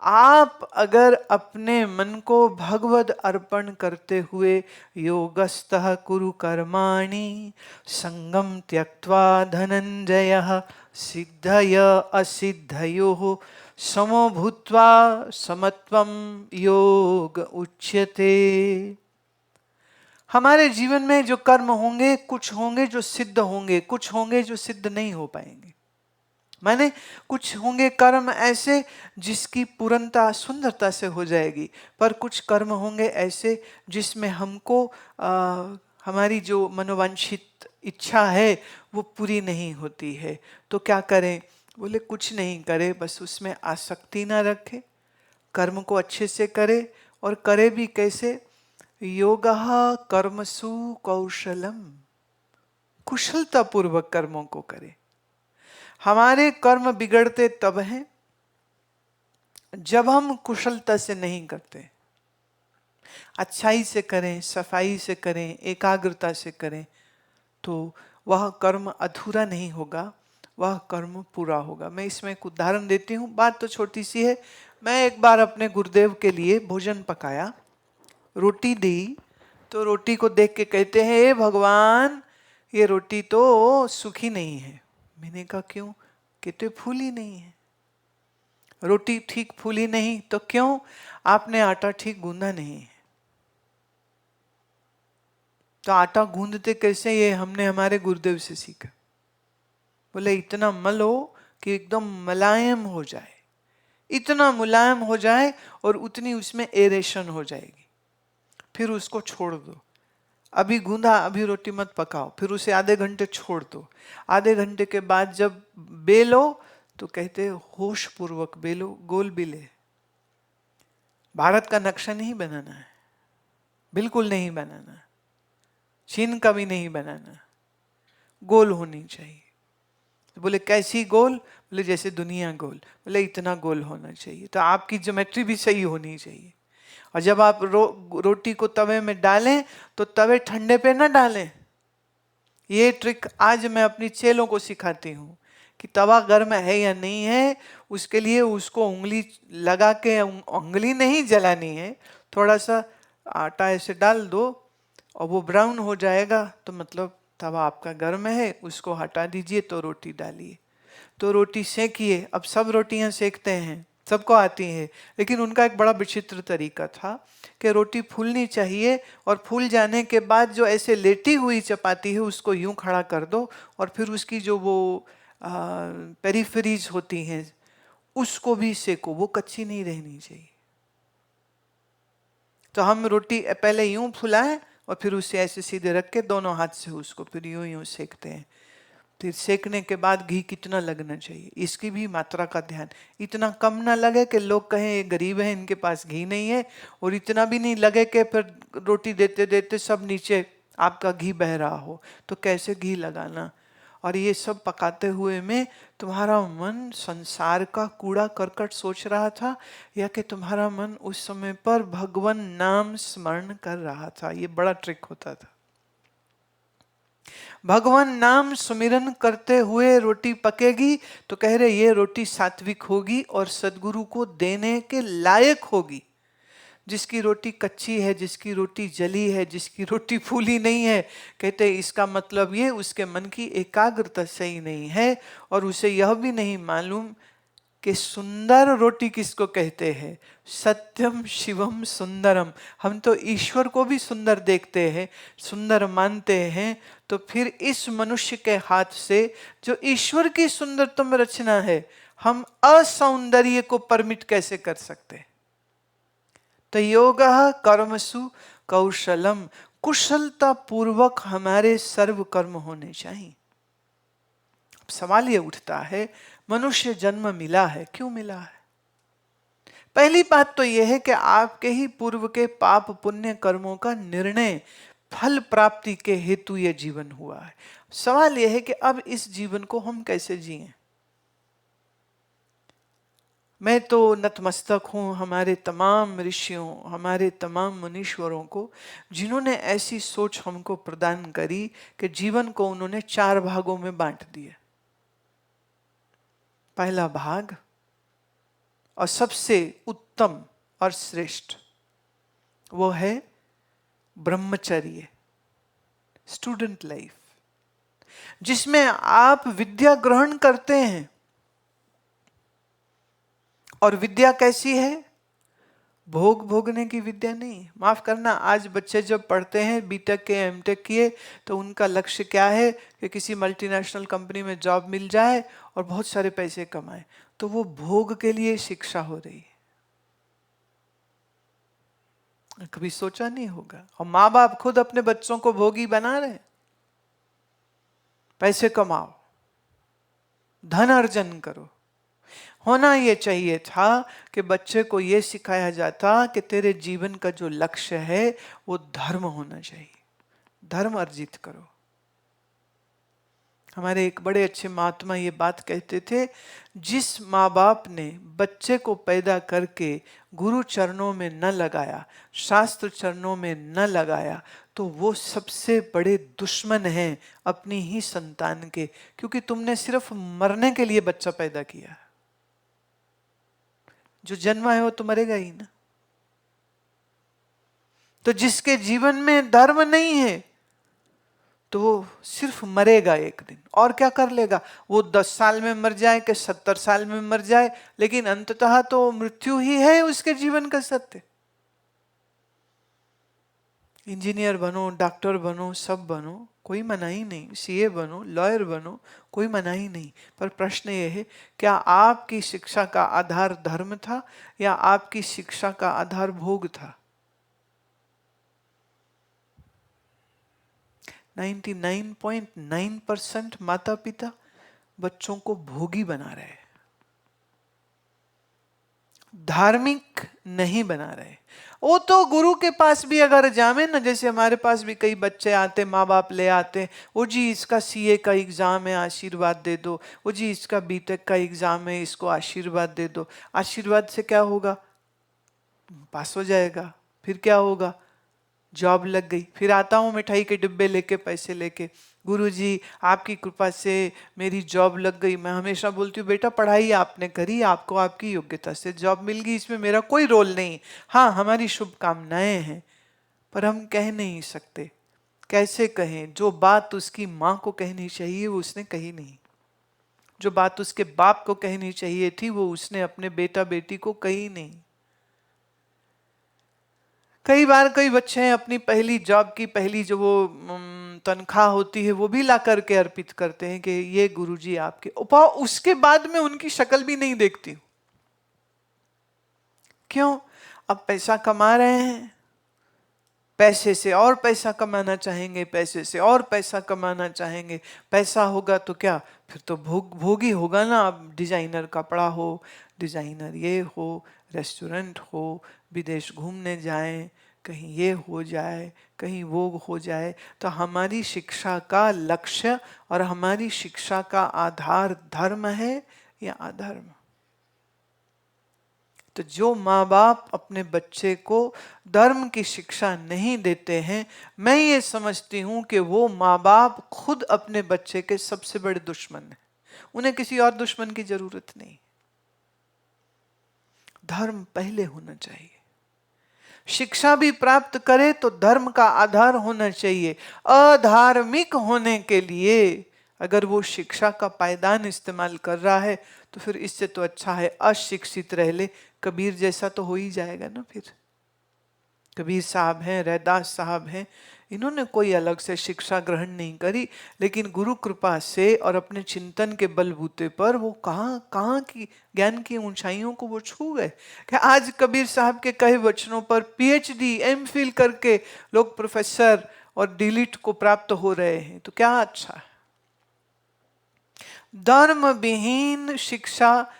आप अगर अपने मन को भगवद अर्पण करते हुए योगस्तः कुरु कर्माणि संगम त्यक्त्वा धनंजयः सिद्धय असिद्धयोः समो भूत्वा समत्वम योग उच्यते। हमारे जीवन में जो कर्म होंगे, कुछ होंगे जो सिद्ध होंगे, कुछ होंगे जो सिद्ध नहीं हो पाएंगे। माने कुछ होंगे कर्म ऐसे जिसकी पूर्णता सुंदरता से हो जाएगी, पर कुछ कर्म होंगे ऐसे जिसमें हमको हमारी जो मनोवांछित इच्छा है वो पूरी नहीं होती है। तो क्या करें? बोले कुछ नहीं करे, बस उसमें आसक्ति ना रखे, कर्म को अच्छे से करे। और करे भी कैसे? योगः कर्मसु कौशलम, कुशलता पूर्वक कर्मों को करे। हमारे कर्म बिगड़ते तब हैं जब हम कुशलता से नहीं करते। अच्छाई से करें, सफाई से करें, एकाग्रता से करें, तो वह कर्म अधूरा नहीं होगा, वह कर्म पूरा होगा। मैं इसमें एक उदाहरण देती हूँ, बात तो छोटी सी है। मैं एक बार अपने गुरुदेव के लिए भोजन पकाया, रोटी दी, तो रोटी को देख के कहते हैं, हे भगवान, ये रोटी तो सूखी नहीं है। मैंने कहा क्यों? कहते फूली नहीं है। रोटी ठीक फूली नहीं तो क्यों? आपने आटा ठीक गूंदा नहीं है। तो आटा गूंदते कैसे? ये हमने हमारे गुरुदेव से सीखा। बोले इतना मलो कि एकदम मुलायम हो जाए, इतना मुलायम हो जाए और उतनी उसमें एरेशन हो जाएगी, फिर उसको छोड़ दो। अभी गूंदा, अभी रोटी मत पकाओ, फिर उसे आधे घंटे छोड़ दो। आधे घंटे के बाद जब बेलो तो कहते होश पूर्वक बेलो, गोल बेले। भारत का नक्शा नहीं बनाना है, बिल्कुल नहीं बनाना, चीन का भी नहीं बनाना, गोल होनी चाहिए। तो बोले कैसी गोल? बोले जैसे दुनिया गोल। बोले इतना गोल होना चाहिए। तो आपकी ज्योमेट्री भी सही होनी चाहिए। और जब आप रोटी को तवे में डालें तो तवे ठंडे पे ना डालें। ये ट्रिक आज मैं अपनी चेलों को सिखाती हूँ कि तवा गर्म है या नहीं है, उसके लिए उसको उंगली लगा के, उंगली नहीं जलानी है, थोड़ा सा आटा ऐसे डाल दो और वो ब्राउन हो जाएगा तो मतलब तवा आपका गर्म है। उसको हटा दीजिए तो रोटी डालिए, तो रोटी सेकिए। अब सब रोटियां सेकते हैं, सबको आती है, लेकिन उनका एक बड़ा विचित्र तरीका था कि रोटी फूलनी चाहिए और फूल जाने के बाद जो ऐसे लेटी हुई चपाती है उसको यूं खड़ा कर दो और फिर उसकी जो वो पेरिफेरीज होती हैं उसको भी सेको, वो कच्ची नहीं रहनी चाहिए। तो हम रोटी पहले यूं फुलाएं और फिर उसे ऐसे सीधे रख के दोनों हाथ से उसको फिर यूं यूं सेकते हैं। फिर सेकने के बाद घी कितना लगना चाहिए, इसकी भी मात्रा का ध्यान। इतना कम ना लगे कि लोग कहें ये गरीब है, इनके पास घी नहीं है, और इतना भी नहीं लगे कि फिर रोटी देते देते सब नीचे आपका घी बह रहा हो। तो कैसे घी लगाना, और ये सब पकाते हुए में तुम्हारा मन संसार का कूड़ा करकट सोच रहा था या कि तुम्हारा मन उस समय पर भगवान नाम स्मरण कर रहा था। ये बड़ा ट्रिक होता था। भगवान नाम सुमिरन करते हुए रोटी पकेगी तो कह रहे ये रोटी सात्विक होगी और सदगुरु को देने के लायक होगी। जिसकी रोटी कच्ची है, जिसकी रोटी जली है, जिसकी रोटी फूली नहीं है, कहते इसका मतलब ये उसके मन की एकाग्रता सही नहीं है और उसे यह भी नहीं मालूम कि सुंदर रोटी किसको कहते हैं। सत्यम शिवम सुंदरम। हम तो ईश्वर को भी सुंदर देखते हैं, सुंदर मानते हैं, तो फिर इस मनुष्य के हाथ से जो ईश्वर की सुंदरतम रचना है हम असौंदर्य को परमिट कैसे कर सकते? तो योगः कर्मसु कौशलम, कुशलता पूर्वक हमारे सर्व कर्म होने चाहिए। सवाल ये उठता है मनुष्य जन्म मिला है, क्यों मिला है? पहली बात तो यह है कि आपके ही पूर्व के पाप पुण्य कर्मों का निर्णय फल प्राप्ति के हेतु यह जीवन हुआ है। सवाल यह है कि अब इस जीवन को हम कैसे जिएं? मैं तो नतमस्तक हूं हमारे तमाम ऋषियों, हमारे तमाम मुनीश्वरों को, जिन्होंने ऐसी सोच हमको प्रदान करी कि जीवन को उन्होंने 4 भागों में बांट दिया। पहला भाग और सबसे उत्तम और श्रेष्ठ वो है ब्रह्मचर्य, स्टूडेंट लाइफ, जिसमें आप विद्या ग्रहण करते हैं। और विद्या कैसी है? भोग भोगने की विद्या नहीं। माफ करना, आज बच्चे जब पढ़ते हैं, बीटेक के एमटेक किए, तो उनका लक्ष्य क्या है कि किसी मल्टीनेशनल कंपनी में जॉब मिल जाए और बहुत सारे पैसे कमाए। तो वो भोग के लिए शिक्षा हो रही है। कभी सोचा नहीं होगा। और माँ बाप खुद अपने बच्चों को भोगी बना रहे हैं। पैसे कमाओ, धन अर्जन करो। होना ये चाहिए था कि बच्चे को ये सिखाया जाता कि तेरे जीवन का जो लक्ष्य है वो धर्म होना चाहिए, धर्म अर्जित करो। हमारे एक बड़े अच्छे महात्मा ये बात कहते थे, जिस माँ बाप ने बच्चे को पैदा करके गुरु चरणों में न लगाया, शास्त्र चरणों में न लगाया, तो वो सबसे बड़े दुश्मन हैं अपनी ही संतान के। क्योंकि तुमने सिर्फ मरने के लिए बच्चा पैदा किया। जो जन्मा है वो तो मरेगा ही ना। तो जिसके जीवन में धर्म नहीं है तो वो सिर्फ मरेगा एक दिन। और क्या कर लेगा? वो 10 साल में मर जाए कि 70 साल में मर जाए, लेकिन अंततः तो मृत्यु ही है उसके जीवन का सत्य। इंजीनियर बनो, डॉक्टर बनो, सब बनो, कोई मनाही नहीं। सीए बनो, लॉयर बनो, कोई मनाही नहीं। पर प्रश्न ये है, क्या आपकी शिक्षा का आधार धर्म था या आपकी शिक्षा का आधार भोग था? 99.9% माता पिता बच्चों को भोगी बना रहे हैं, धार्मिक नहीं बना रहे। वो तो गुरु के पास भी अगर जावे ना, जैसे हमारे पास भी कई बच्चे आते, माँ बाप ले आते, वो जी इसका सीए का एग्जाम है, आशीर्वाद दे दो। वो जी इसका बीटेक का एग्जाम है, इसको आशीर्वाद दे दो। आशीर्वाद से क्या होगा? पास हो जाएगा। फिर क्या होगा? जॉब लग गई। फिर आता हूँ मिठाई के डिब्बे लेके, पैसे लेके, गुरुजी आपकी कृपा से मेरी जॉब लग गई। मैं हमेशा बोलती हूँ, बेटा पढ़ाई आपने करी, आपको आपकी योग्यता से जॉब मिल गई, इसमें मेरा कोई रोल नहीं। हाँ, हमारी शुभकामनाएं हैं, पर हम कह नहीं सकते। कैसे कहें? जो बात उसकी माँ को कहनी चाहिए वो उसने कही नहीं, जो बात उसके बाप को कहनी चाहिए थी वो उसने अपने बेटा बेटी को कही नहीं। कई बार कई बच्चे हैं अपनी पहली जॉब की पहली जो वो तनख्वाह होती है वो भी ला करके अर्पित करते हैं कि ये गुरुजी आपके। उसके बाद में उनकी शक्ल भी नहीं देखती। क्यों? अब पैसा कमा रहे हैं, पैसे से और पैसा कमाना चाहेंगे, पैसे से और पैसा कमाना चाहेंगे। पैसा होगा तो क्या, फिर तो भोगी होगा ना। अब डिजाइनर कपड़ा हो, डिजाइनर ये हो, रेस्टोरेंट हो, विदेश घूमने जाएं, कहीं ये हो जाए, कहीं वो हो जाए। तो हमारी शिक्षा का लक्ष्य और हमारी शिक्षा का आधार धर्म है या अधर्म? तो जो माँ बाप अपने बच्चे को धर्म की शिक्षा नहीं देते हैं, मैं ये समझती हूं कि वो माँ बाप खुद अपने बच्चे के सबसे बड़े दुश्मन हैं। उन्हें किसी और दुश्मन की जरूरत नहीं। धर्म पहले होना चाहिए। शिक्षा भी प्राप्त करे तो धर्म का आधार होना चाहिए। अधार्मिक होने के लिए अगर वो शिक्षा का पायदान इस्तेमाल कर रहा है तो फिर इससे तो अच्छा है अशिक्षित रह ले। कबीर जैसा तो हो ही जाएगा ना। फिर कबीर साहब हैं, रैदास साहब हैं, इन्होंने कोई अलग से शिक्षा ग्रहण नहीं करी, लेकिन गुरु कृपा से और अपने चिंतन के बलबूते पर वो कहाँ की ज्ञान की ऊंचाइयों को वो छू गए कि आज कबीर साहब के कहे वचनों पर पीएचडी एमफिल करके लोग प्रोफेसर और डीलिट को प्राप्त हो रहे हैं। तो क्या अच्छा है। धर्म विहीन शिक्षा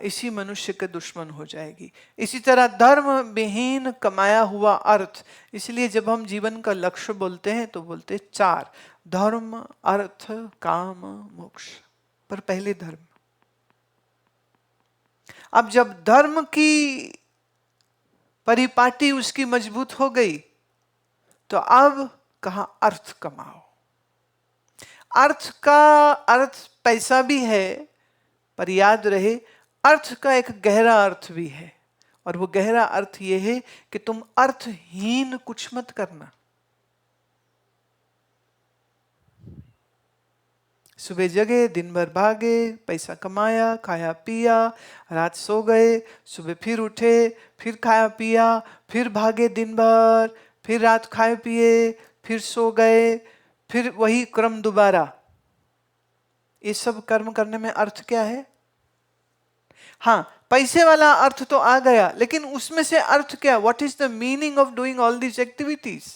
इसी मनुष्य के दुश्मन हो जाएगी। इसी तरह धर्म विहीन कमाया हुआ अर्थ। इसलिए जब हम जीवन का लक्ष्य बोलते हैं तो बोलते 4: धर्म, अर्थ, काम, मोक्ष। पर पहले धर्म। अब जब धर्म की परिपाटी उसकी मजबूत हो गई तो अब कहा अर्थ कमाओ। अर्थ का अर्थ पैसा भी है, पर याद रहे अर्थ का एक गहरा अर्थ भी है, और वो गहरा अर्थ ये है कि तुम अर्थहीन कुछ मत करना। सुबह जगे, दिन भर भागे, पैसा कमाया, खाया पिया, रात सो गए, सुबह फिर उठे, फिर खाया पिया, फिर भागे दिन भर, फिर रात खाए पिए, फिर सो गए, फिर वही क्रम दोबारा। ये सब कर्म करने में अर्थ क्या है? हाँ, पैसे वाला अर्थ तो आ गया, लेकिन उसमें से अर्थ क्या? What is the meaning of doing all these activities?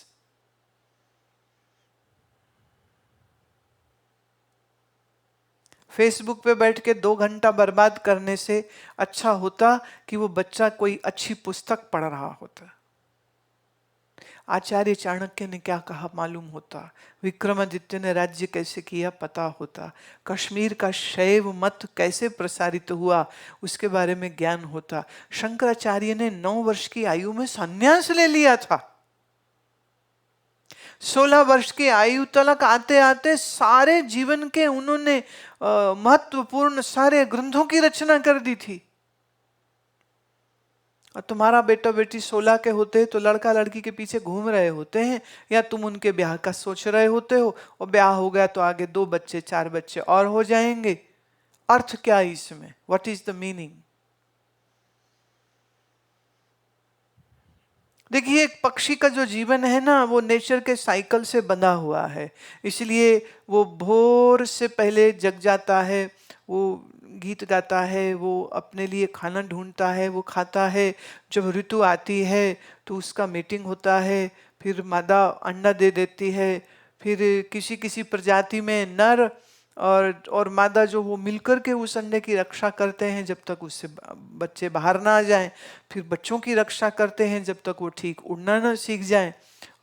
Facebook पे बैठ के 2 घंटा बर्बाद करने से अच्छा होता कि वो बच्चा कोई अच्छी पुस्तक पढ़ रहा होता। आचार्य चाणक्य ने क्या कहा मालूम होता, विक्रमादित्य ने राज्य कैसे किया पता होता, कश्मीर का शैव मत कैसे प्रसारित हुआ उसके बारे में ज्ञान होता। शंकराचार्य ने 9 वर्ष की आयु में संन्यास ले लिया था। 16 वर्ष की आयु तक आते आते सारे जीवन के उन्होंने महत्वपूर्ण सारे ग्रंथों की रचना कर दी थी। और तुम्हारा बेटा बेटी 16 के होते तो लड़का लड़की के पीछे घूम रहे होते हैं, या तुम उनके ब्याह का सोच रहे होते हो, और ब्याह हो गया तो आगे 2 बच्चे 4 बच्चे और हो जाएंगे। अर्थ क्या इसमें? What is the meaning? देखिए, एक पक्षी का जो जीवन है ना, वो नेचर के साइकिल से बंधा हुआ है। इसलिए वो भोर से पहले जग जाता है, वो गीत गाता है, वो अपने लिए खाना ढूंढता है, वो खाता है। जब ऋतु आती है तो उसका मीटिंग होता है, फिर मादा अंडा दे देती है, फिर किसी किसी प्रजाति में नर और मादा जो वो मिलकर के उस अंडे की रक्षा करते हैं जब तक उससे बच्चे बाहर ना आ जाएं, फिर बच्चों की रक्षा करते हैं जब तक वो ठीक उड़ना ना सीख जाएं।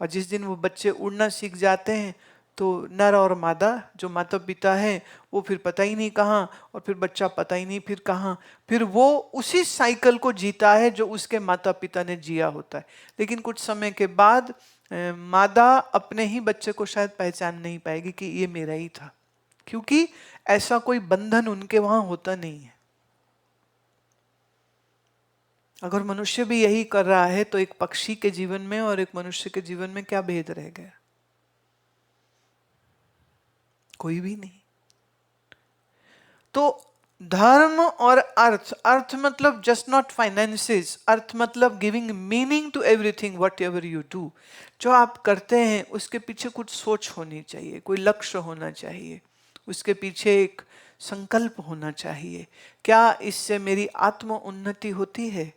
और जिस दिन वो बच्चे उड़ना सीख जाते हैं तो नर और मादा जो माता पिता हैं वो फिर पता ही नहीं कहाँ, और फिर बच्चा पता ही नहीं फिर कहाँ, फिर वो उसी साइकिल को जीता है जो उसके माता पिता ने जिया होता है। लेकिन कुछ समय के बाद मादा अपने ही बच्चे को शायद पहचान नहीं पाएगी कि ये मेरा ही था, क्योंकि ऐसा कोई बंधन उनके वहां होता नहीं है। अगर मनुष्य भी यही कर रहा है तो एक पक्षी के जीवन में और एक मनुष्य के जीवन में क्या भेद रह गया? कोई भी नहीं। तो धर्म और अर्थ, अर्थ मतलब जस्ट नॉट फाइनेंसेस, अर्थ मतलब giving meaning to everything whatever you do. जो आप करते हैं उसके पीछे कुछ सोच होनी चाहिए, कोई लक्ष्य होना चाहिए, उसके पीछे एक संकल्प होना चाहिए। क्या इससे मेरी आत्म उन्नति होती है?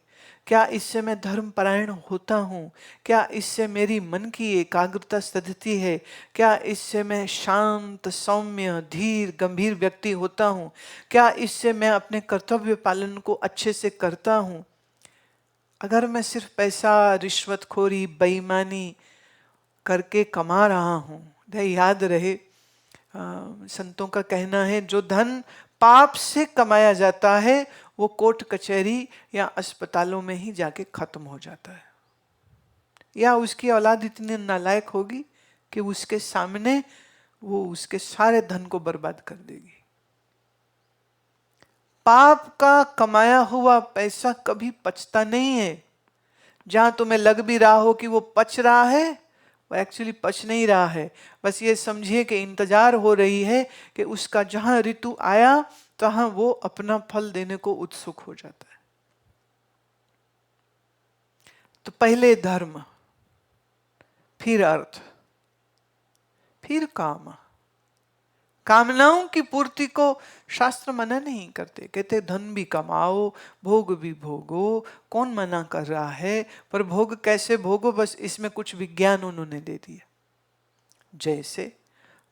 क्या इससे मैं धर्म परायण होता हूँ? क्या इससे मेरी मन की एकाग्रता सधती है? क्या इससे मैं शांत सौम्य धीर गंभीर व्यक्ति होता हूँ? क्या इससे मैं अपने कर्तव्य पालन को अच्छे से करता हूँ? अगर मैं सिर्फ पैसा, रिश्वतखोरी, बेईमानी करके कमा रहा हूँ, याद रहे संतों का कहना है जो धन पाप से कमाया जाता है वो कोर्ट कचहरी या अस्पतालों में ही जाके खत्म हो जाता है, या उसकी औलाद इतनी नालायक होगी कि उसके सामने वो उसके सारे धन को बर्बाद कर देगी। पाप का कमाया हुआ पैसा कभी पचता नहीं है। जहां तुम्हें लग भी रहा हो कि वो पच रहा है, वो एक्चुअली पच नहीं रहा है। बस ये समझिए कि इंतजार हो रही है कि उसका जहां ऋतु आया तहां वो अपना फल देने को उत्सुक हो जाता है। तो पहले धर्म, फिर अर्थ, फिर काम। कामनाओं की पूर्ति को शास्त्र मना नहीं करते, कहते धन भी कमाओ, भोग भी भोगो, कौन मना कर रहा है, पर भोग कैसे भोगो बस इसमें कुछ विज्ञान उन्होंने दे दिया। जैसे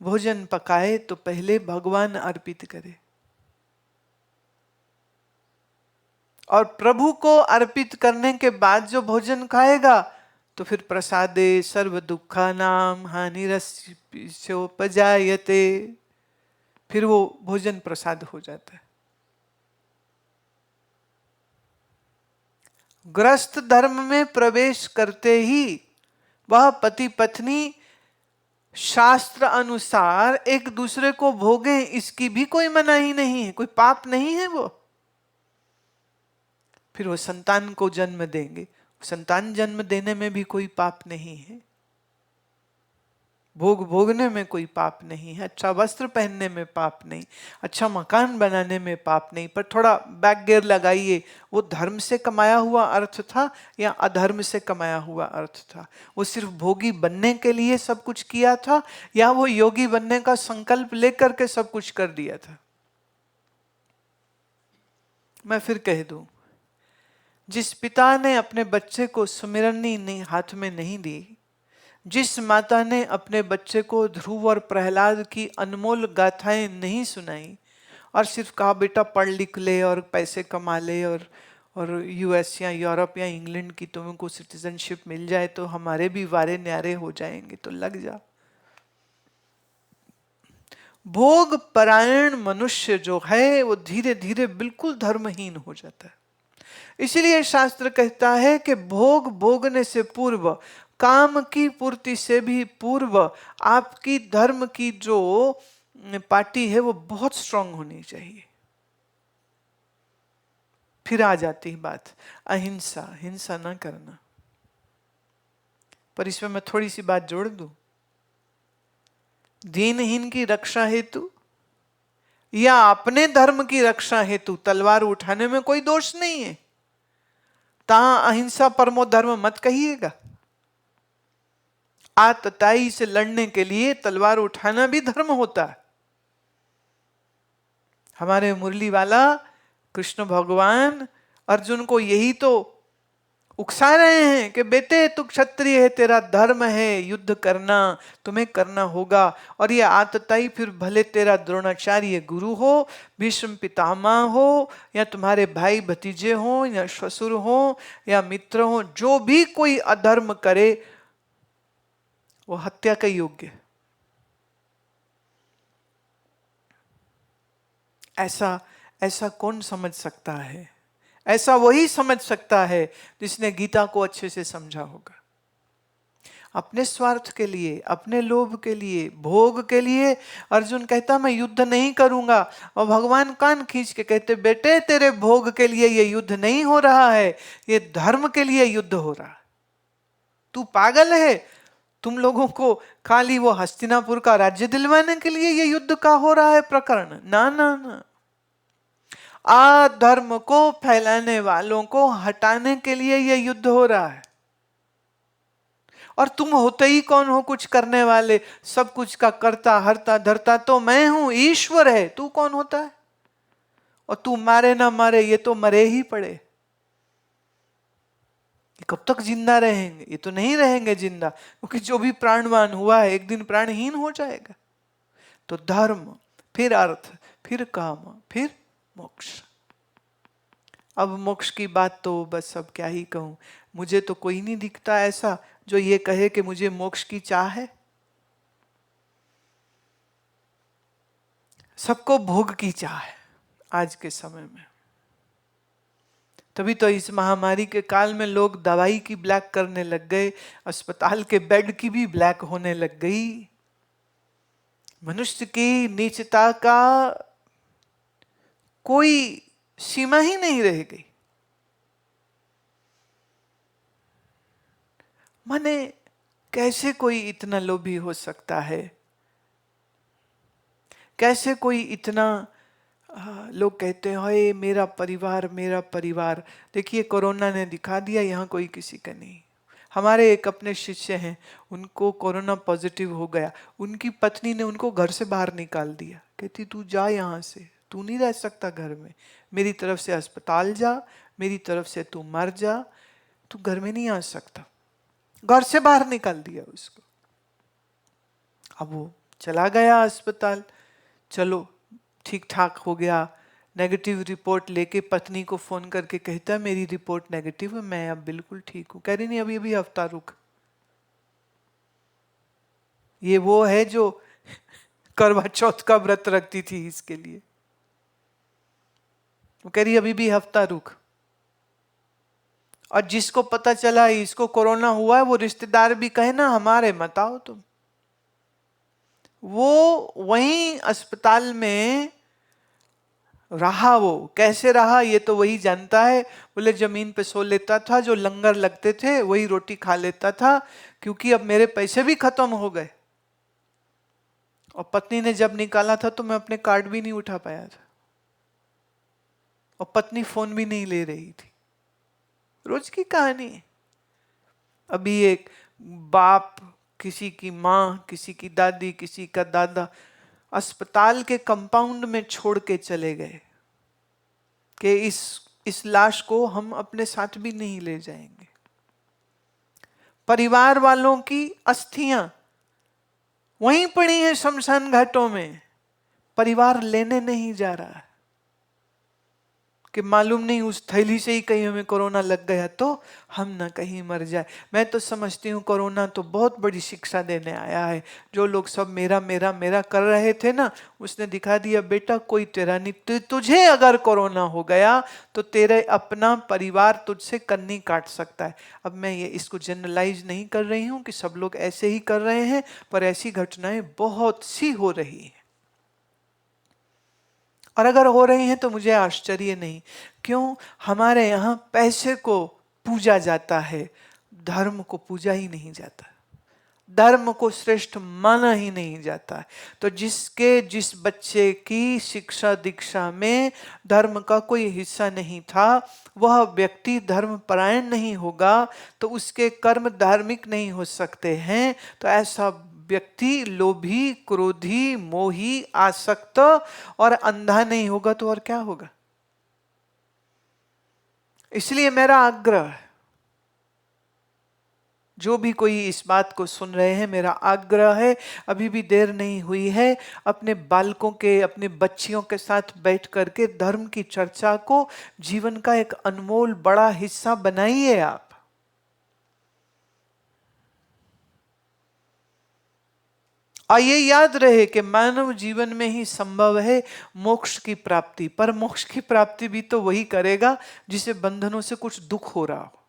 भोजन पकाए तो पहले भगवान अर्पित करे, और प्रभु को अर्पित करने के बाद जो भोजन खाएगा तो फिर प्रसादे सर्व दुखा नाम हानिरस्योपजायते, फिर वो भोजन प्रसाद हो जाता है। ग्रस्त धर्म में प्रवेश करते ही वह पति पत्नी शास्त्र अनुसार एक दूसरे को भोगें, इसकी भी कोई मनाही नहीं है, कोई पाप नहीं है वो। फिर वो संतान को जन्म देंगे। संतान जन्म देने में भी कोई पाप नहीं है, भोग भोगने में कोई पाप नहीं है, अच्छा वस्त्र पहनने में पाप नहीं, अच्छा मकान बनाने में पाप नहीं। पर थोड़ा बैक गियर लगाइए, वो धर्म से कमाया हुआ अर्थ था या अधर्म से कमाया हुआ अर्थ था? वो सिर्फ भोगी बनने के लिए सब कुछ किया था या वो योगी बनने का संकल्प लेकर के सब कुछ कर दिया था? मैं फिर कह दूं, जिस पिता ने अपने बच्चे को सुमिरनी नहीं हाथ में नहीं दी, जिस माता ने अपने बच्चे को ध्रुव और प्रहलाद की अनमोल गाथाएं नहीं सुनाई और सिर्फ कहा बेटा पढ़ लिख ले और पैसे कमा ले और यूएस या यूरोप या इंग्लैंड की तुमको सिटीजनशिप मिल जाए तो हमारे भी वारे न्यारे हो जाएंगे, तो लग जा। भोग परायण मनुष्य जो है वो धीरे धीरे बिल्कुल धर्महीन हो जाता है। इसीलिए शास्त्र कहता है कि भोग भोगने से पूर्व, काम की पूर्ति से भी पूर्व आपकी धर्म की जो पार्टी है वो बहुत स्ट्रांग होनी चाहिए। फिर आ जाती है बात अहिंसा, हिंसा ना करना। पर इसमें मैं थोड़ी सी बात जोड़ दूं, दीनहीन की रक्षा हेतु या अपने धर्म की रक्षा हेतु तलवार उठाने में कोई दोष नहीं है। तां अहिंसा परमो धर्म मत कहिएगा। आतताई से लड़ने के लिए तलवार उठाना भी धर्म होता है। हमारे मुरली वाला कृष्ण भगवान अर्जुन को यही तो उकसा रहे हैं कि बेटे तू क्षत्रिय है, तेरा धर्म है युद्ध करना, तुम्हें करना होगा। और ये आतताई फिर भले तेरा द्रोणाचार्य गुरु हो, भीष्म पितामह हो, या तुम्हारे भाई भतीजे हो, या ससुर हो, या मित्र हो, जो भी कोई अधर्म करे वो हत्या का योग्य। ऐसा कौन समझ सकता है? ऐसा वही समझ सकता है जिसने गीता को अच्छे से समझा होगा। अपने स्वार्थ के लिए, अपने लोभ के लिए, भोग के लिए अर्जुन कहता मैं युद्ध नहीं करूंगा, और भगवान कान खींच के कहते बेटे तेरे भोग के लिए ये युद्ध नहीं हो रहा है, ये धर्म के लिए युद्ध हो रहा है। तू पागल है? तुम लोगों को खाली वो हस्तिनापुर का राज्य दिलवाने के लिए ये युद्ध का हो रहा है प्रकरण? ना ना ना, अधर्म को फैलाने वालों को हटाने के लिए यह युद्ध हो रहा है। और तुम होते ही कौन हो कुछ करने वाले? सब कुछ का कर्ता हरता धरता तो मैं हूं, ईश्वर है। तू कौन होता है? और तू मारे ना मारे ये तो मरे ही पड़े। ये कब तक जिंदा रहेंगे? ये तो नहीं रहेंगे जिंदा, क्योंकि जो भी प्राणवान हुआ है एक दिन प्राणहीन हो जाएगा। तो धर्म, फिर अर्थ, फिर काम, फिर मोक्ष। अब मोक्ष की बात तो बस अब क्या ही कहूं, मुझे तो कोई नहीं दिखता ऐसा जो ये कहे कि मुझे मोक्ष की चाह है। सबको भोग की चाह है आज के समय में। तभी तो इस महामारी के काल में लोग दवाई की ब्लैक करने लग गए, अस्पताल के बेड की भी ब्लैक होने लग गई। मनुष्य की नीचता का कोई सीमा ही नहीं रह गई। माने कैसे कोई इतना लोभी हो सकता है? कैसे कोई इतना लोग कहते हैं हाय मेरा परिवार मेरा परिवार। देखिए कोरोना ने दिखा दिया यहाँ कोई किसी का नहीं। हमारे एक अपने शिष्य हैं, उनको कोरोना पॉजिटिव हो गया, उनकी पत्नी ने उनको घर से बाहर निकाल दिया। कहती तू जा यहाँ से, तू नहीं रह सकता घर में, मेरी तरफ से अस्पताल जा, मेरी तरफ से तू मर जा, तू घर में नहीं आ सकता। घर से बाहर निकाल दिया उसको। अब वो चला गया अस्पताल, चलो ठीक ठाक हो गया, नेगेटिव रिपोर्ट लेके पत्नी को फोन करके कहता है मेरी रिपोर्ट नेगेटिव है, मैं अब बिल्कुल ठीक हूं। कह रही नहीं अभी हफ्ता रुक। ये वो है जो करवा चौथ का व्रत रखती थी इसके लिए। वो कह रही अभी भी हफ्ता रुक। और जिसको पता चला इसको कोरोना हुआ है, वो रिश्तेदार भी कहे ना हमारे मत आओ तुम, वो वहीं अस्पताल में रहा वो कैसे रहा ये तो वही जानता है। बोले जमीन पे सो लेता था, जो लंगर लगते थे वही रोटी खा लेता था, क्योंकि अब मेरे पैसे भी खत्म हो गए। और पत्नी ने जब निकाला था तो मैं अपने कार्ड भी नहीं उठा पाया था, और पत्नी फोन भी नहीं ले रही थी। रोज की कहानी है। अभी एक बाप किसी की माँ, किसी की दादी, किसी का दादा अस्पताल के कंपाउंड में छोड़ के चले गए कि इस लाश को हम अपने साथ भी नहीं ले जाएंगे। परिवार वालों की अस्थियां वहीं पड़ी हैं शमशान घाटों में, परिवार लेने नहीं जा रहा है कि मालूम नहीं उस थैली से ही कहीं हमें कोरोना लग गया तो हम ना कहीं मर जाए। मैं तो समझती हूँ कोरोना तो बहुत बड़ी शिक्षा देने आया है। जो लोग सब मेरा मेरा मेरा कर रहे थे ना, उसने दिखा दिया बेटा कोई तेरा नहीं, तुझे अगर कोरोना हो गया तो तेरे अपना परिवार तुझसे कन्नी काट सकता है। अब मैं ये इसको जनरलाइज नहीं कर रही हूँ कि सब लोग ऐसे ही कर रहे हैं, पर ऐसी घटनाएं बहुत सी हो रही है। और अगर हो रही हैं तो मुझे आश्चर्य नहीं। क्यों? हमारे यहां पैसे को पूजा जाता है, धर्म को पूजा ही नहीं जाता, धर्म को श्रेष्ठ माना ही नहीं जाता है। तो जिस बच्चे की शिक्षा दीक्षा में धर्म का कोई हिस्सा नहीं था, वह व्यक्ति धर्म परायण नहीं होगा, तो उसके कर्म धार्मिक नहीं हो सकते हैं। तो ऐसा व्यक्ति लोभी, क्रोधी, मोही, आसक्त और अंधा नहीं होगा तो और क्या होगा? इसलिए मेरा आग्रह है, जो भी कोई इस बात को सुन रहे हैं, मेरा आग्रह है, अभी भी देर नहीं हुई है, अपने बालकों के, अपने बच्चियों के साथ बैठ करके धर्म की चर्चा को जीवन का एक अनमोल बड़ा हिस्सा बनाइए। आप ये याद रहे कि मानव जीवन में ही संभव है मोक्ष की प्राप्ति, पर मोक्ष की प्राप्ति भी तो वही करेगा जिसे बंधनों से कुछ दुख हो रहा हो,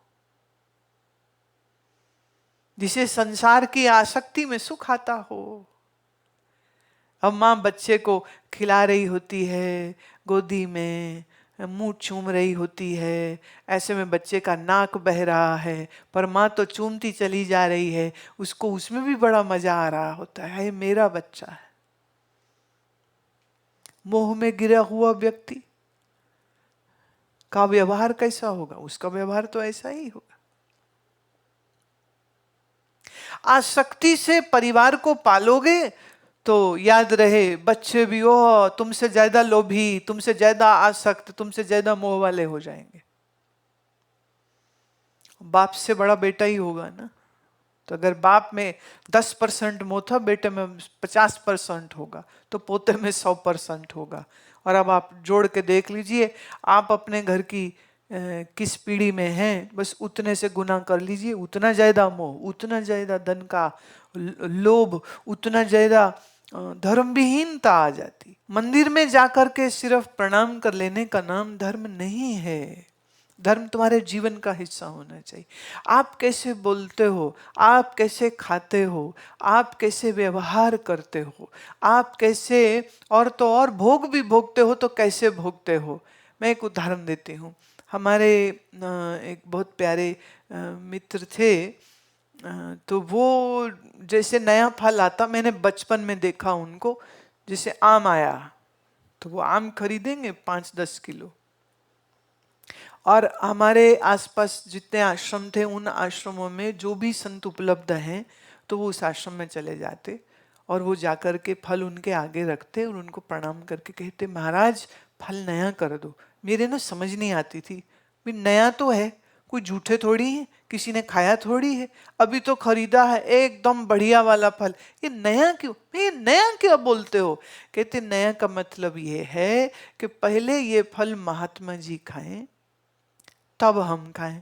जिसे संसार की आसक्ति में सुख आता हो। अब माँ बच्चे को खिला रही होती है, गोदी में मुंह चूम रही होती है, ऐसे में बच्चे का नाक बह रहा है, पर माँ तो चूमती चली जा रही है, उसको उसमें भी बड़ा मजा आ रहा होता है, ये मेरा बच्चा है। मोह में गिरा हुआ व्यक्ति का व्यवहार कैसा होगा? उसका व्यवहार तो ऐसा ही होगा। आसक्ति से परिवार को पालोगे तो याद रहे बच्चे भी हो तुमसे ज्यादा लोभी, तुमसे ज्यादा आसक्त, तुमसे ज्यादा मोह वाले हो जाएंगे। बाप से बड़ा बेटा ही होगा ना। तो अगर बाप में 10% मोह था, बेटे में 50% होगा, तो पोते में 100% होगा। और अब आप जोड़ के देख लीजिए, आप अपने घर की किस पीढ़ी में हैं, बस उतने से गुना कर लीजिए। उतना ज्यादा मोह, उतना ज्यादा धन का लोभ, उतना ज्यादा धर्म विहीनता आ जाती। मंदिर में जाकर के सिर्फ प्रणाम कर लेने का नाम धर्म नहीं है। धर्म तुम्हारे जीवन का हिस्सा होना चाहिए। आप कैसे बोलते हो, आप कैसे खाते हो, आप कैसे व्यवहार करते हो, आप कैसे और तो और भोग भी भोगते हो, तो कैसे भोगते हो। मैं एक उदाहरण देती हूँ। हमारे एक बहुत प्यारे मित्र थे, तो वो जैसे नया फल आता, मैंने बचपन में देखा उनको, जैसे आम आया तो वो आम खरीदेंगे 5-10 किलो। और हमारे आसपास जितने आश्रम थे, उन आश्रमों में जो भी संत उपलब्ध हैं, तो वो उस आश्रम में चले जाते और वो जाकर के फल उनके आगे रखते और उनको प्रणाम करके कहते, महाराज फल नया कर दो। मेरे ना समझ नहीं आती थी, भी नया तो है, कोई झूठे थोड़ी है, किसी ने खाया थोड़ी है, अभी तो खरीदा है एकदम बढ़िया वाला फल, ये नया क्यों? ये नया क्यों बोलते हो? कहते नया का मतलब ये है कि पहले ये फल महात्मा जी खाएं तब हम खाएं,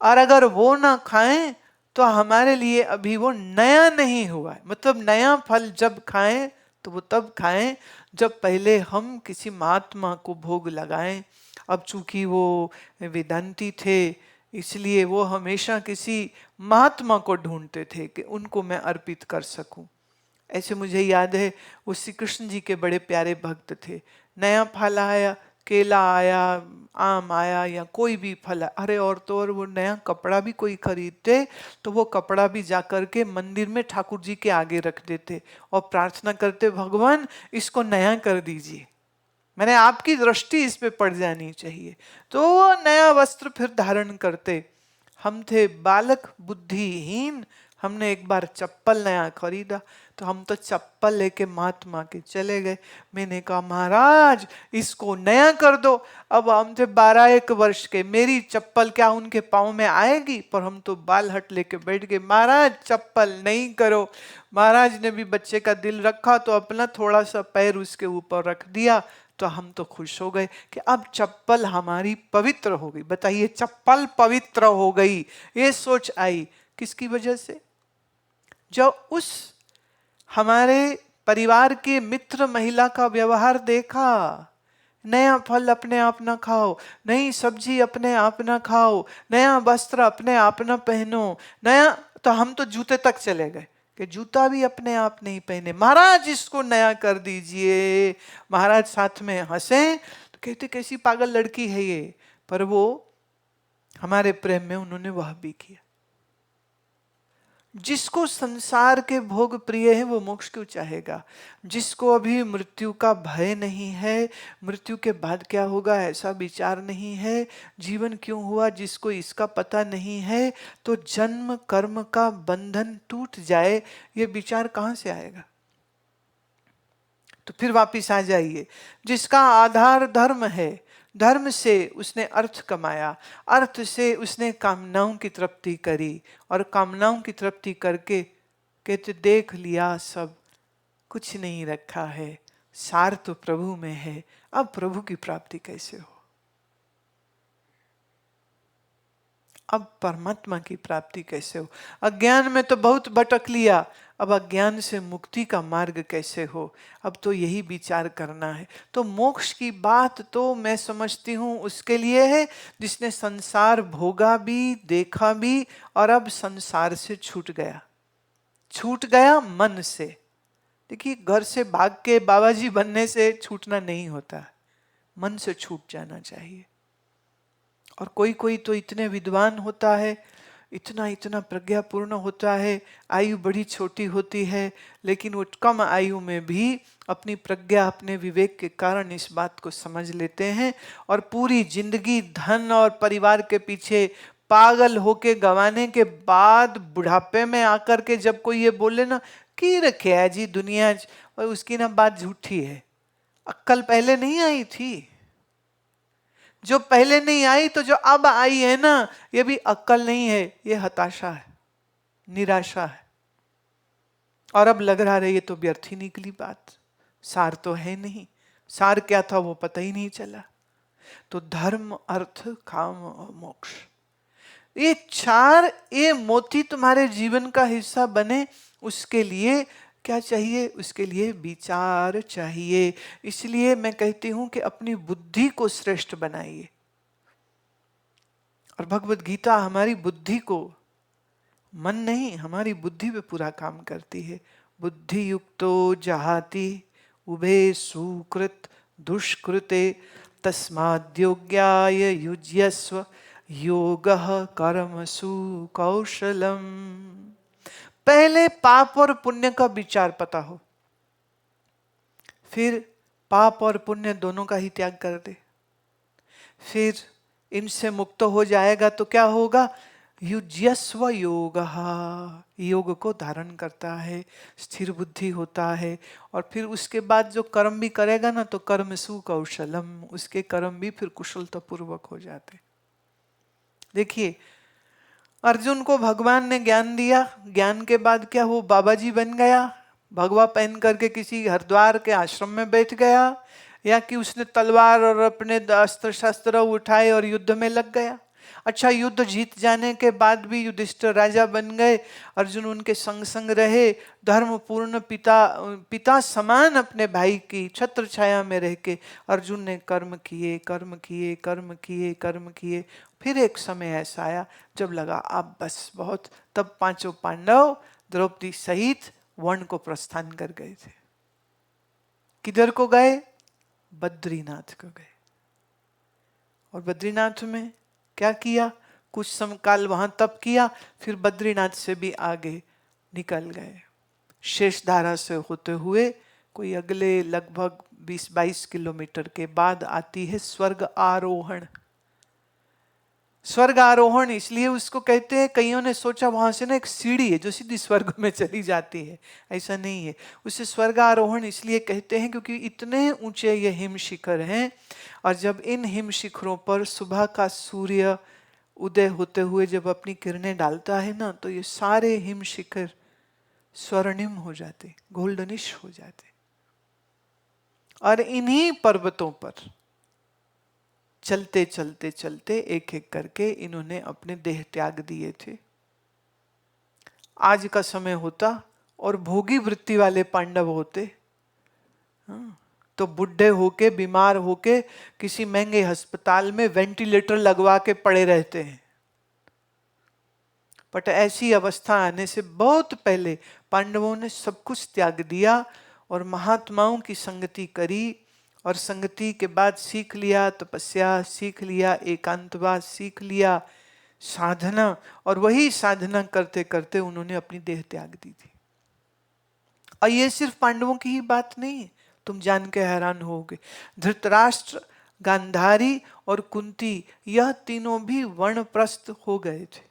और अगर वो ना खाएं तो हमारे लिए अभी वो नया नहीं हुआ है। मतलब नया फल जब खाएं तो वो तब खाएं जब पहले हम किसी महात्मा को भोग लगाएं। अब चूंकि वो वेदांती थे, इसलिए वो हमेशा किसी महात्मा को ढूंढते थे कि उनको मैं अर्पित कर सकूं। ऐसे मुझे याद है वो श्री कृष्ण जी के बड़े प्यारे भक्त थे। नया फल आया, केला आया, आम आया या कोई भी फल, अरे और तो और वो नया कपड़ा भी कोई खरीदते तो वो कपड़ा भी जाकर के मंदिर में ठाकुर जी के आगे रख देते और प्रार्थना करते, भगवान इसको नया कर दीजिए, मैंने आपकी दृष्टि इस पे पड़ जानी चाहिए। तो वो नया वस्त्र फिर धारण करते। हम थे बालक बुद्धिहीन, हमने एक बार चप्पल नया खरीदा तो हम तो चप्पल लेके महात्मा के चले गए। मैंने कहा महाराज इसको नया कर दो। अब हम थे 12-1 वर्ष के, मेरी चप्पल क्या उनके पाँव में आएगी, पर हम तो बाल हट लेके बैठ गए, महाराज चप्पल नहीं करो। महाराज ने भी बच्चे का दिल रखा तो अपना थोड़ा सा पैर उसके ऊपर रख दिया, तो हम तो खुश हो गए कि अब चप्पल हमारी पवित्र हो गई। बताइए, चप्पल पवित्र हो गई, ये सोच आई किसकी वजह से? जो उस हमारे परिवार के मित्र महिला का व्यवहार देखा। नया फल अपने आप ना खाओ, नई सब्जी अपने आप ना खाओ, नया वस्त्र अपने आप ना पहनो, नया, तो हम तो जूते तक चले गए कि जूता भी अपने आप नहीं पहने, महाराज इसको नया कर दीजिए। महाराज साथ में हंसे तो कहते कैसी पागल लड़की है ये, पर वो हमारे प्रेम में उन्होंने वह भी किया। जिसको संसार के भोग प्रिय है वो मोक्ष क्यों चाहेगा? जिसको अभी मृत्यु का भय नहीं है, मृत्यु के बाद क्या होगा ऐसा विचार नहीं है, जीवन क्यों हुआ जिसको इसका पता नहीं है, तो जन्म कर्म का बंधन टूट जाए ये विचार कहां से आएगा? तो फिर वापिस आ जाइए, जिसका आधार धर्म है, धर्म से उसने अर्थ कमाया, अर्थ से उसने कामनाओं की तृप्ति करी, और कामनाओं की तृप्ति करके कहते देख लिया सब कुछ नहीं रखा है, सार तो प्रभु में है, अब प्रभु की प्राप्ति कैसे हो? अब परमात्मा की प्राप्ति कैसे हो? अज्ञान में तो बहुत भटक लिया, अब अज्ञान से मुक्ति का मार्ग कैसे हो? अब तो यही विचार करना है। तो मोक्ष की बात तो मैं समझती हूँ उसके लिए है जिसने संसार भोगा भी, देखा भी, और अब संसार से छूट गया। छूट गया मन से। देखिए, घर से भाग के बाबाजी बनने से छूटना नहीं होता, मन से छूट जाना चाहिए। और कोई कोई तो इतने विद्वान होता है, इतना इतना प्रज्ञापूर्ण होता है, आयु बड़ी छोटी होती है, लेकिन वो कम आयु में भी अपनी प्रज्ञा, अपने विवेक के कारण इस बात को समझ लेते हैं, और पूरी जिंदगी धन और परिवार के पीछे पागल होके गंवाने के बाद बुढ़ापे में आकर के जब कोई ये बोले ना की रखे है जी दुनिया, और उसकी ना बात झूठी है। अक्कल पहले नहीं आई थी, जो पहले नहीं आई तो जो अब आई है ना, ये भी अक्कल नहीं है, ये हताशा है, निराशा है। और अब लग रहा है ये तो व्यर्थ ही निकली बात, सार तो है नहीं, सार क्या था वो पता ही नहीं चला। तो धर्म, अर्थ, काम और मोक्ष, ये चार, ये मोती तुम्हारे जीवन का हिस्सा बने, उसके लिए क्या चाहिए? उसके लिए विचार चाहिए। इसलिए मैं कहती हूं कि अपनी बुद्धि को श्रेष्ठ बनाइए। और भगवत गीता हमारी बुद्धि को, मन नहीं, हमारी बुद्धि पे पूरा काम करती है। बुद्धि युक्तो जहाति उभे सुकृत दुष्कृते तस्माद्योग्याय युज्यस्व योगः कर्मसु कौशलम। पहले पाप और पुण्य का विचार पता हो, फिर पाप और पुण्य दोनों का ही त्याग कर दे, फिर इनसे मुक्त हो जाएगा तो क्या होगा? युज्यस्व योगः, योग को धारण करता है, स्थिर बुद्धि होता है, और फिर उसके बाद जो कर्म भी करेगा ना तो कर्मसु कौशलम, उसके कर्म भी फिर कुशलता पूर्वक हो जाते। देखिए, अर्जुन को भगवान ने ज्ञान दिया, ज्ञान के बाद क्या वो बाबाजी बन गया, भगवा पहन करके किसी हरिद्वार के आश्रम में बैठ गया, या कि उसने तलवार और अपने अस्त्र शस्त्र उठाए और युद्ध में लग गया? अच्छा, युद्ध जीत जाने के बाद भी युधिष्ठिर राजा बन गए, अर्जुन उनके संग संग रहे, धर्मपूर्ण पिता समान अपने भाई की छत्र छाया में रह के अर्जुन ने कर्म किए, कर्म किए, कर्म किए, कर्म किए। फिर एक समय ऐसा आया जब लगा अब बस बहुत, तब पांचों पांडव द्रौपदी सहित वन को प्रस्थान कर गए थे। किधर को गए? बद्रीनाथ को गए। और बद्रीनाथ में क्या किया? कुछ समकाल वहां तप किया, फिर बद्रीनाथ से भी आगे निकल गए। शेषधारा से होते हुए कोई अगले लगभग 20-22 किलोमीटर के बाद आती है स्वर्ग आरोहण। स्वर्ग आरोहण इसलिए उसको कहते हैं, कईयों ने सोचा वहां से ना एक सीढ़ी है जो सीधी स्वर्ग में चली जाती है, ऐसा नहीं है। उसे स्वर्ग आरोहण इसलिए कहते हैं क्योंकि इतने ऊंचे ये हिम शिखर हैं, और जब इन हिम शिखरों पर सुबह का सूर्य उदय होते हुए जब अपनी किरणें डालता है ना, तो ये सारे हिम शिखर स्वर्णिम हो जाते, गोल्डनिश हो जाते। और इन्हीं पर्वतों पर चलते चलते चलते एक एक करके इन्होंने अपने देह त्याग दिए थे। आज का समय होता और भोगी वृत्ति वाले पांडव होते, तो बुढ़े होके बीमार होके किसी महंगे अस्पताल में वेंटिलेटर लगवा के पड़े रहते हैं। बट ऐसी अवस्था आने से बहुत पहले पांडवों ने सब कुछ त्याग दिया और महात्माओं की संगति करी, और संगति के बाद सीख लिया तपस्या, सीख लिया एकांतवास, सीख लिया साधना, और वही साधना करते करते उन्होंने अपनी देह त्याग दी थी। और ये सिर्फ पांडवों की ही बात नहीं, तुम जान के हैरान होगे, धृतराष्ट्र, गांधारी और कुंती, यह तीनों भी वानप्रस्थ हो गए थे।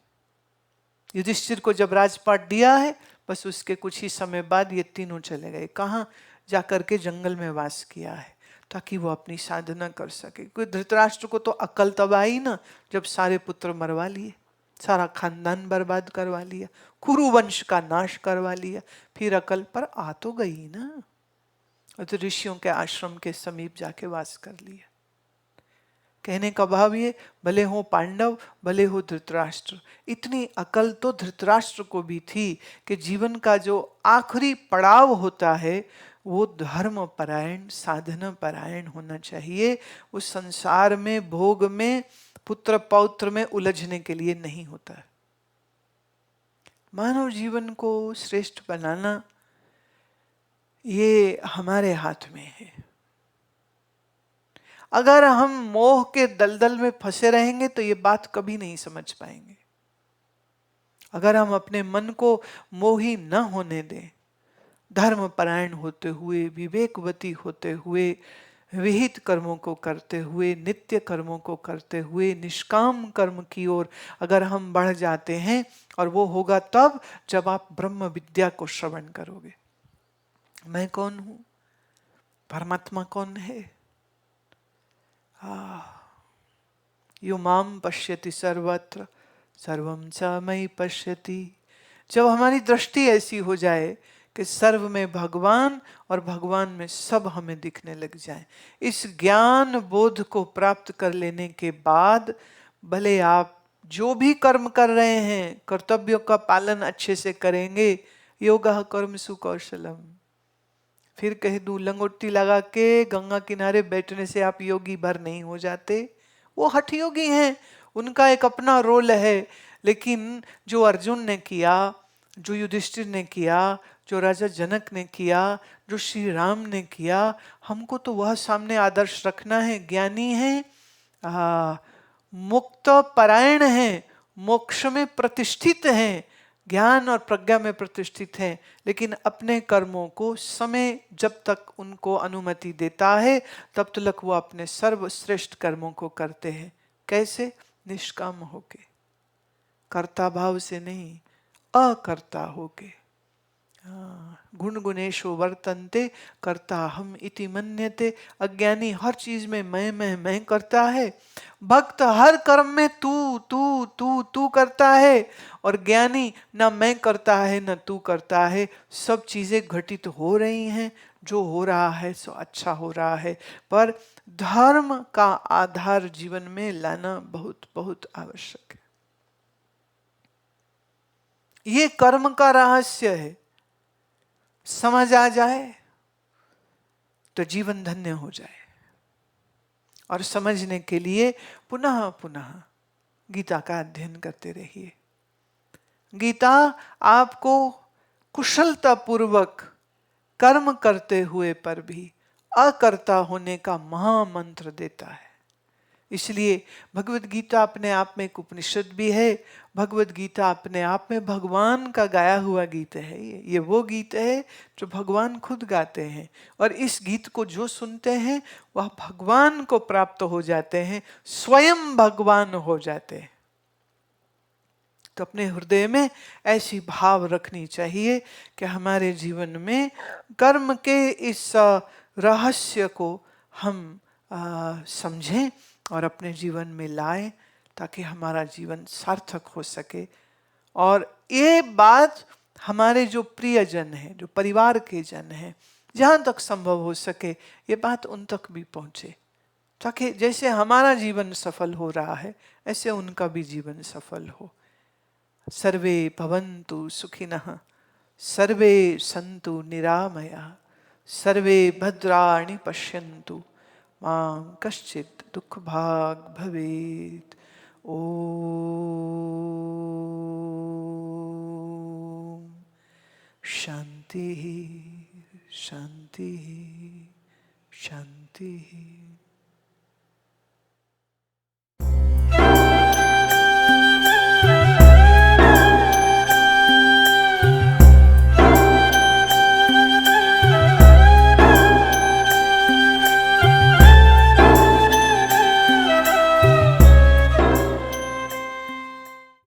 युधिष्ठिर को जब राजपाट दिया है, बस उसके कुछ ही समय बाद ये तीनों चले गए। कहाँ? जाकर के जंगल में वास किया है, ताकि वो अपनी साधना कर सके। कोई धृतराष्ट्र को तो अकल तब आई ना, जब सारे पुत्र मरवा लिए, सारा खानदान बर्बाद करवा लिया, कुरु वंश का नाश करवा लिया, फिर अकल पर आ तो गई ना, और तो ऋषियों के आश्रम के समीप जाके वास कर लिया। कहने का भाव ये, भले हो पांडव, भले हो धृतराष्ट्र, इतनी अकल तो धृतराष्ट्र को भी थी कि जीवन का जो आखिरी पड़ाव होता है वो धर्म परायण, साधना परायण होना चाहिए। उस संसार में, भोग में, पुत्र पौत्र में उलझने के लिए नहीं होता है। मानव जीवन को श्रेष्ठ बनाना ये हमारे हाथ में है। अगर हम मोह के दलदल में फंसे रहेंगे तो ये बात कभी नहीं समझ पाएंगे। अगर हम अपने मन को मोही न होने दें, धर्म परायण होते हुए, विवेकवती होते हुए, विहित कर्मों को करते हुए, नित्य कर्मों को करते हुए, निष्काम कर्म की ओर अगर हम बढ़ जाते हैं, और वो होगा तब जब आप ब्रह्म विद्या को श्रवण करोगे। मैं कौन हूं? परमात्मा कौन है? यो माम पश्यति सर्वत्र सर्वम च मयि पश्यति। जब हमारी दृष्टि ऐसी हो जाए कि सर्व में भगवान और भगवान में सब हमें दिखने लग जाए, इस ज्ञान बोध को प्राप्त कर लेने के बाद भले आप जो भी कर्म कर रहे हैं, कर्तव्यों का पालन अच्छे से करेंगे। योगा कर्मसु कौशलम। फिर कह दूं, लंगोटी लगा के गंगा किनारे बैठने से आप योगी भर नहीं हो जाते। वो हठ योगी हैं, उनका एक अपना रोल है। लेकिन जो अर्जुन ने किया, जो युधिष्ठिर ने किया, जो राजा जनक ने किया, जो श्री राम ने किया, हमको तो वह सामने आदर्श रखना है। ज्ञानी है, मुक्त परायण है, मोक्ष में प्रतिष्ठित हैं, ज्ञान और प्रज्ञा में प्रतिष्ठित हैं, लेकिन अपने कर्मों को समय जब तक उनको अनुमति देता है तब तक वो अपने सर्वश्रेष्ठ कर्मों को करते हैं। कैसे? निष्काम होके, कर्ता भाव से नहीं, अकर्ता होके। गुण गुणेशो वर्तन्ते कर्ता हम इति मन्यते। अज्ञानी हर चीज में मैं करता है, भक्त हर कर्म में तू तू तू तू करता है, और ज्ञानी ना मैं करता है ना तू करता है। सब चीजें घटित हो रही हैं, जो हो रहा है सो अच्छा हो रहा है, पर धर्म का आधार जीवन में लाना बहुत बहुत आवश्यक है। ये कर्म का रहस्य है। समझ आ जाए तो जीवन धन्य हो जाए। और समझने के लिए पुनः पुनः गीता का अध्ययन करते रहिए। गीता आपको कुशलता पूर्वक कर्म करते हुए पर भी अकर्ता होने का महामंत्र देता है। इसलिए भगवत गीता अपने आप में एक उपनिषद भी है। भगवत गीता अपने आप में भगवान का गाया हुआ गीत है। ये वो गीत है जो भगवान खुद गाते हैं, और इस गीत को जो सुनते हैं वह भगवान को प्राप्त हो जाते हैं, स्वयं भगवान हो जाते हैं। तो अपने हृदय में ऐसी भाव रखनी चाहिए कि हमारे जीवन में कर्म के इस रहस्य को हम समझें और अपने जीवन में लाएं, ताकि हमारा जीवन सार्थक हो सके। और ये बात हमारे जो प्रियजन हैं, जो परिवार के जन हैं, जहाँ तक संभव हो सके ये बात उन तक भी पहुँचे, ताकि जैसे हमारा जीवन सफल हो रहा है ऐसे उनका भी जीवन सफल हो। सर्वे भवन्तु सुखिनः, सर्वे सन्तु निरामयाः, सर्वे भद्राणि पश्यन्तु, मां कश्चित् दुःखभाग् भवेत्। ओम शांति शांति शांति।